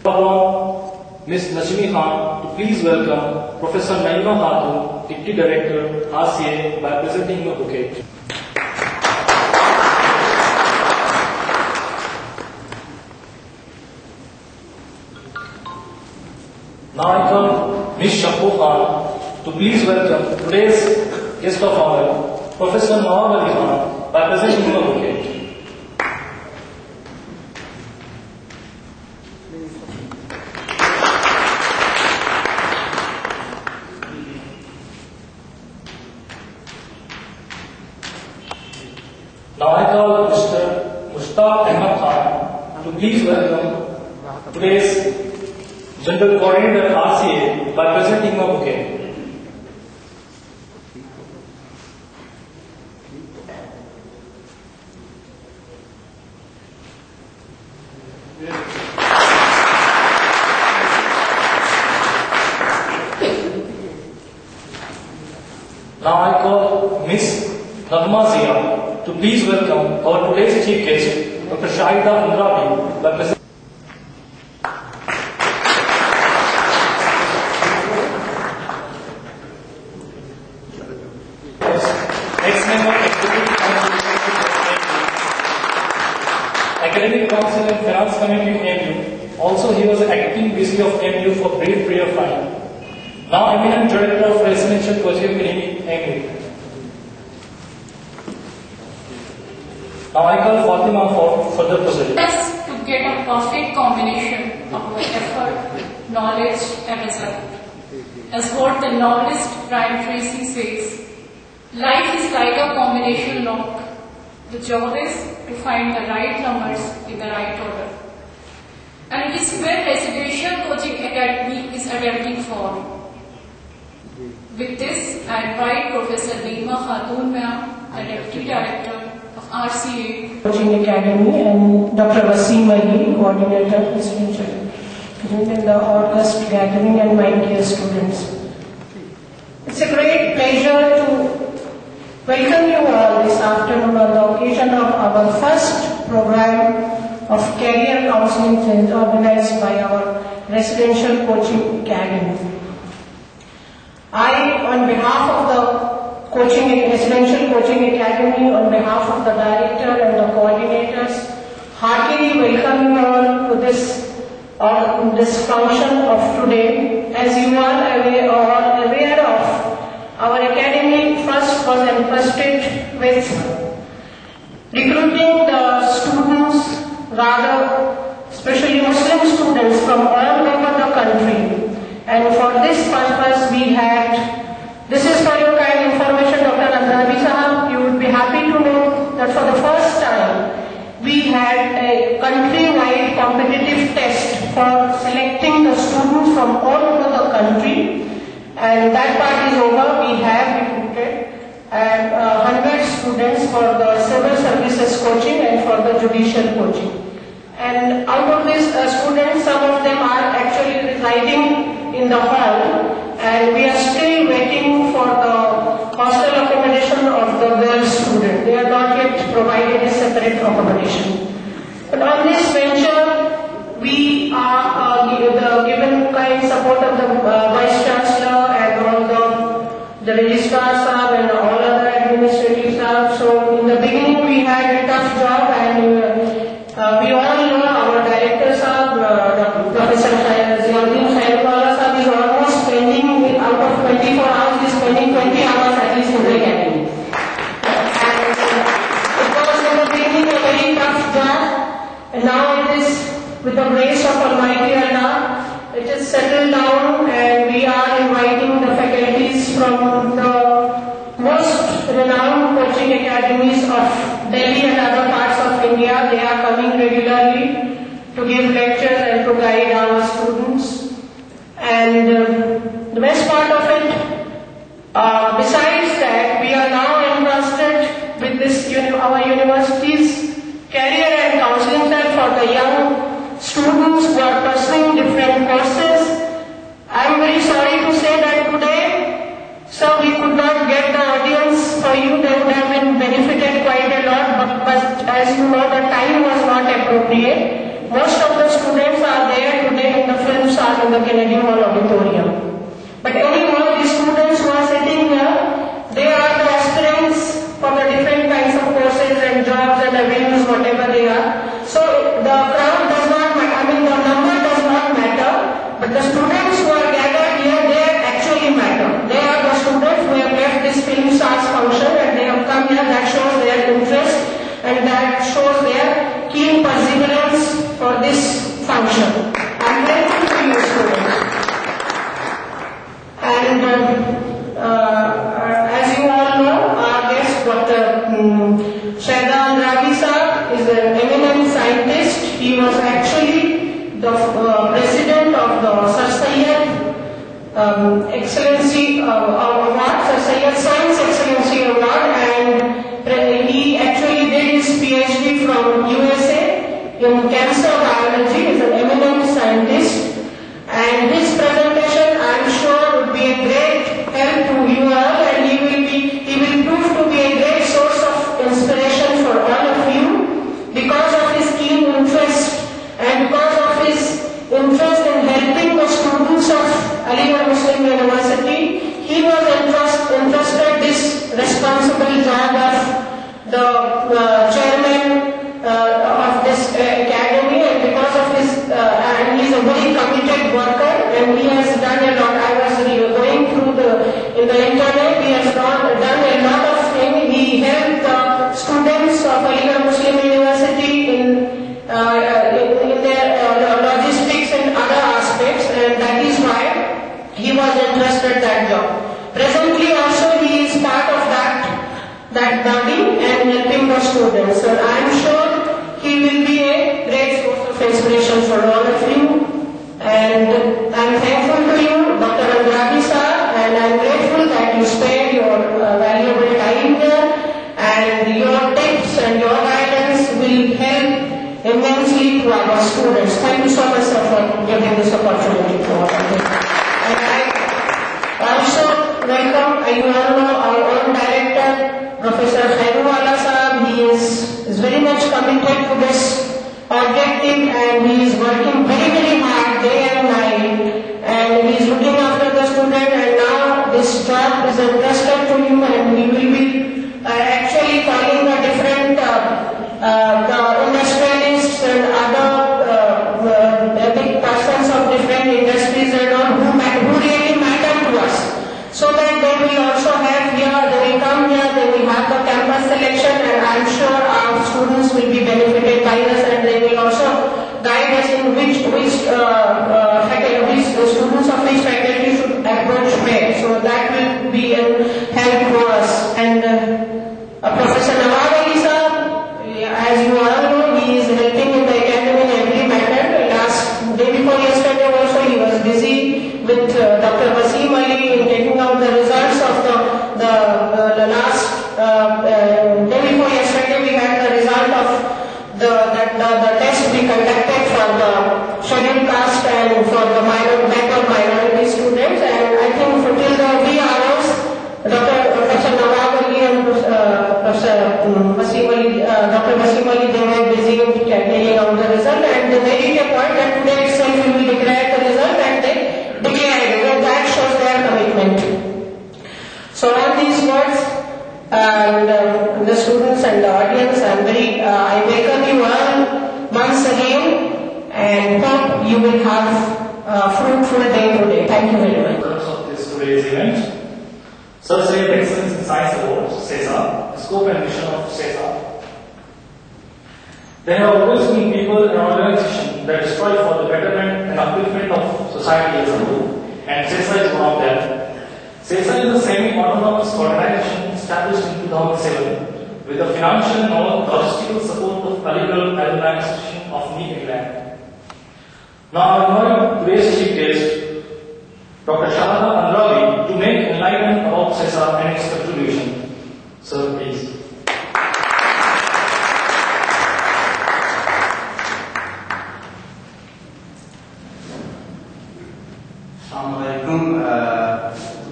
Ms. Najmi Khan to please welcome Professor Naima Khatoon, Deputy Director RCA, by presenting a bouquet. Now I call Ms. Shaida Khan to please welcome today's guest of honor, Professor Nawab Alikhan, by presenting a bouquet. Now I call Mr. Ahmed Khan to please welcome today's General Coordinator RCA by presenting a bouquet. Now I call Ms. Naima to please welcome our today's chief guest, Dr. Shaida Andrabi, by presenting. Academic Council and Finance Committee of AMU. Also, he was acting VC of AMU for brief period of time. Now, eminent Director of Residential Coaching in AMU. Now, I call Fatima for further proceedings. Us to get a perfect combination of our effort, knowledge, and result. As what the novelist Brian Tracy says, life is like a combination lock. The job is to find the right numbers in the right order. And it is where Residential Coaching Academy is attempting for. With this, I invite Professor Naima Khatoon ma'am, the Deputy Director of RCA Coaching Academy, and Dr. Wasim Ali, Coordinator, Residential, in the August gathering, and my dear students. It's a great pleasure to welcome you all this afternoon on the occasion of our first program of career counseling organized by our Residential Coaching Academy. I, on behalf of the Residential Coaching Academy, on behalf of the Director and the coordinators, heartily welcome you all to this function of today. As you are aware of, our academy first was entrusted with recruiting the students, rather especially Muslim students from all over the country. And for this purpose we had, this is for your kind information, Dr. Andrabi sahab, you would be happy to know that for the first time we had a country-wide competitive test for selecting the students from all over the country. And that part is over. We have recruited 100 students for the civil services coaching and for the judicial coaching. And out of these students, some of them are actually residing in the hall, and we are still waiting for the hostel accommodation of the girl student. They are not yet provided a separate accommodation. But on this venture, we are given kind support of the Vice Chancellor and all the Registrar Sahab and all other administrative staff. So in the beginning we had a tough job, and we all know our Director Sahab, Professor Ziauddin Khairoowala Sahab, is almost spending, out of 24 hours, he is spending 20 hours at least in the academy. And it was in the beginning a very tough job, and now it is, with the grace of Almighty Allah, it is settled down, and we are inviting the faculties from the most renowned coaching academies of Delhi and other parts of India. They are coming regularly to give lectures and to guide our students. And the best part of it, besides that, we are now entrusted with this our university's career and counseling cell for the young students who are pursuing different courses. I am very sorry to say that today, sir, we could not get the audience for you. They would have been benefited quite a lot, but as you know, the time was not appropriate. Most of the students are there today the Kennedy Hall auditorium. But anyhow, the students who are sitting here, they are the aspirants for the different kinds of courses and jobs and avenues, whatever they are. So the crowd does not matter, the number does not matter, but the students who are gathered here, they actually matter. They are the students who have left this film stars function and they have come here. That shows their interest and that shows their keen perseverance for this function. I am grateful to you, students. And as you all know, our guest, Dr. Shaida Andrabi is an eminent scientist. He was actually the president of the Syed Excellency Award, Syed Science Excellency Award, and he actually did his PhD from USA in cancer biology. He is an eminent scientist, and his presentation, I am sure, would be a great help to you all, and he will prove to be a great source of inspiration for all of you because of his keen interest and because of his interest in helping the students of Aligarh Muslim University. He was entrusted this responsible job of the chairman of this academy, and because of his and he is a very committed worker, and he has done a lot. I was going through in the internet. He has done a lot of things. He helped the students of Aligarh Muslim University in their logistics and other aspects, and that is why he was entrusted that job. Presently also he is part of that body and helping the students, and I am sure he will be a great source of inspiration for all of you. And I am thankful to you, Dr. Andrabi sir, and I am grateful that you spared your valuable time here, and your tips and your guidance will help immensely to our students. Thank you so much, sir, for giving this opportunity to all of us. And I also welcome, you all know, our own director, Professor Khairoowala sir. He is very much committed to this objective, and he is working very, very hard day and night, and he is looking after the student, and now this job is entrusted to him, and he will be actually calling the different the industrialists and other big persons of different industries and all who really matter to us, so that they will also have here, they will come here, they will have the campus selection, and I am sure our students will be benefited by us, and they will also guide us in which students of which faculty should approach where. So that will be a help to us. And Professor Nawab Alikhan, as you all know, he is helping in the academy in every matter. Last day before yesterday also he was busy with Dr. Wasim Ali in taking out the results of the last day before yesterday. We had the result of the test we conducted for the scheduled caste and for the minority students, and I think for till the wee hours, Professor Nawab Ali and Professor Wasim Ali, they were busy in taking out the result, and they made it a point that today itself we will declare the result, and they declared it, and that shows their commitment. So on these words, and the students and the audience, I welcome you all once again, and hope you will have a fruitful day today. Thank you very much. In terms of this today's event, Syed Excellency in Science Award, SSESA, the scope and mission of SSESA. There have always been people and organizations that strive for the betterment and upliftment of society as a whole, and SSESA is one of them. SSESA is a semi-autonomous organization established in 2007 with the financial and logistical support of Aligarh Alumni Association of England. Now I invite today's chief guest, Dr. Shaida Andrabi, to make enlightenment about SSESA and its contribution. Sir, please.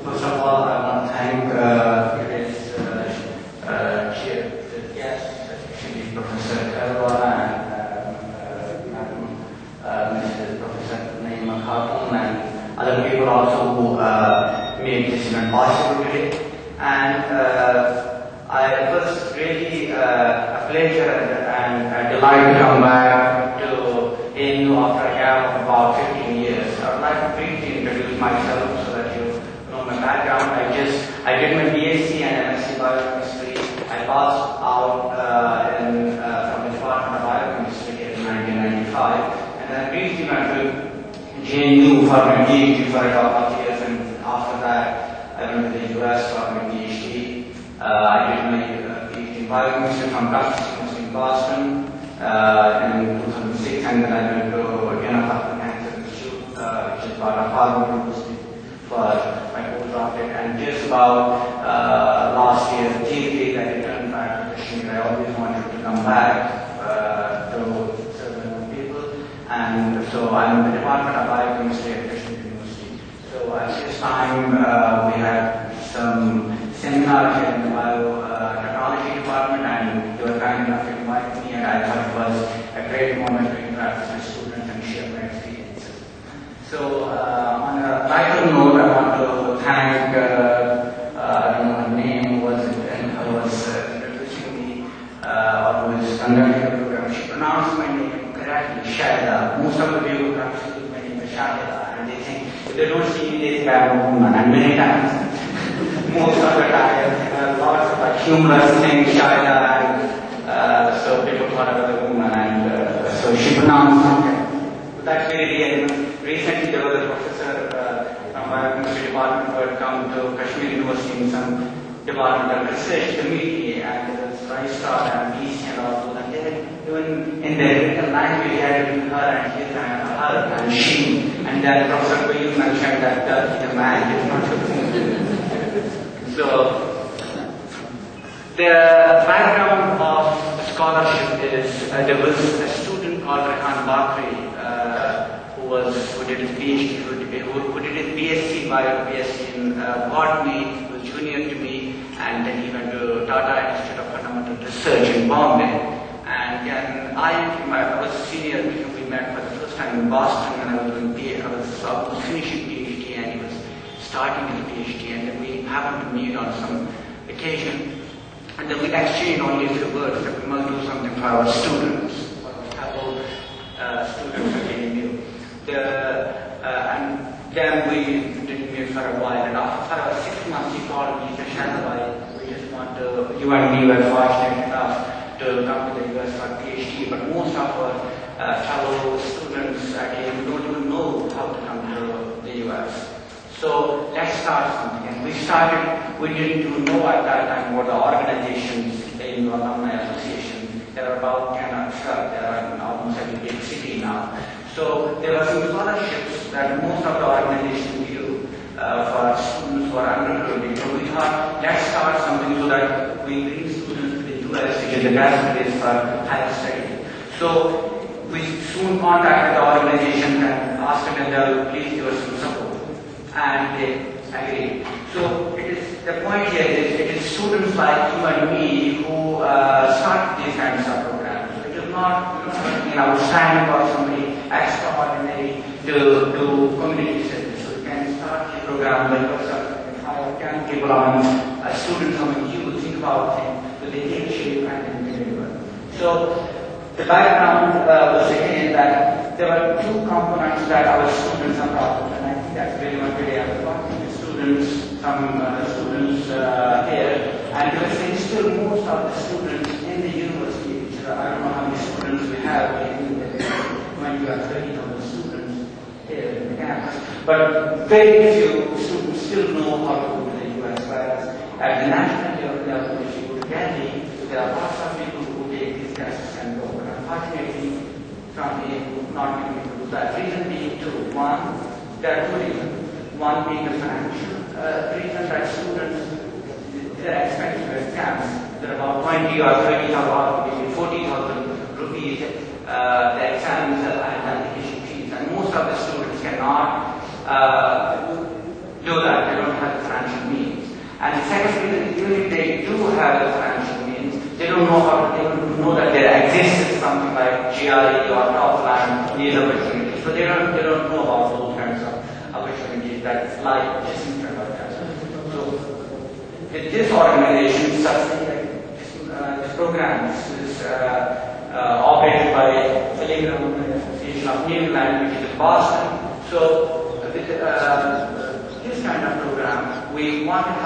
First of all, I want to thank today's chair, Professor Khairoowala and Professor Naima Khatoon. Khatoon and other people also who made this event possible today. And it was really a pleasure and a delight to come back to AMU after a gap of about 15 years. I would like to briefly introduce myself so that you know my background. I did my BSc and MSc Biochemistry. I passed out from the Department of Biochemistry in 1995. And then I briefly went to JNU for my PhD for a couple of years, and after that I went to the US for my PhD. I did my PhD in biochemistry from University in Boston in 2006, and then I went to Cancer Institute, which is part of Harvard University, for my postdoctorate. And just about last year, Tuesday, I returned back to Kashmir. I always wanted to come back to serve people, and so I'm in the Department of Biochemistry at Kashmir University. So at this time, we had some seminars here in the biotechnology department, and they were kind enough to invite me, and I thought it was a great moment to interact with my students and share my experiences. So on a lighter note, I want to thank, I don't know her name, who was introducing me, or who is conducting the program. She pronounced my name correctly, Shaida. Most of the people pronounce my name as Shaida, and they think, if they don't see me, they think I'm a woman, and many times, most of the time, lots of humorous things, Shaida, and so people thought I was a woman, and so she pronounced it. That's really, and recently there was a professor from biochemistry department who had come to Kashmir University in some department of research to meet me, and there was Raistar and PC and all those, and they had, even in their written language, they had written her and his and her and she, and then Professor Koyun mentioned that the man is not a woman. So, the background of the scholarship is there was a student called Rehan Bakri who did his PhD, who did his BSc BSc in botany, who was junior to me, and then he went to Tata Institute of Fundamental Research in Bombay. And then I was a senior. We met for the first time in Boston when I was doing PhD. I was almost finishing PhD, and he was starting his PhD, and then we happened to meet on some occasion, and then we exchanged only a few words that we must do something for our students, for our fellow students at AMU. And then we didn't meet for a while, and after about 6 months he called me, he said, Shaida, we just want to, you and me were fortunate enough to come to the US for PhD, but most of our fellow students at AMU don't even know how to come to the US. So let's start something. And we didn't even know at that time what the organizations, AMU Alumni Association, there are about 10 or 12, there are in almost every big city now. So there were some scholarships that most of the organizations do for students who are undergraduate. So we thought, let's start something so that we bring students to the US, which is the best place for higher study. So we soon contacted the organization and asked them if they will please give us some support. And they agreed. So the point here is it is students like you and me who start these kinds of programs. It is not outstanding or somebody extraordinary to do community service. So you can start a program like yourself and hire 10 people on students among you think about things, so they take shape and then deliver. So the background was again that there were two components that our students are taught, and I think that's very much today. I was talking to students, some students here, and they were saying still most of the students in the university, which I don't know how many students we have, when you have 30,000 students here in the campus, but very few students still know how to go to the US, whereas at the national level, if you go to Delhi, there are lots of people who take these tests and go. But unfortunately, from not being able to do that. Reason being two. One, there are two reasons. One being the financial reason that students, their expenses camps, they're about 20 or 30,000 or maybe 40,000 rupees, the exams and application fees. And most of the students cannot do that. They don't have the financial means. And the second reason is even if they do have the financial means, they don't know how to, they don't know that there exists something like GRE or Topline, these opportunities. So they don't know about those kinds like just in front of us. So with this organization, this program is operated by ALIGARH Association of New England, which is in Boston. So with this kind of program, we want to have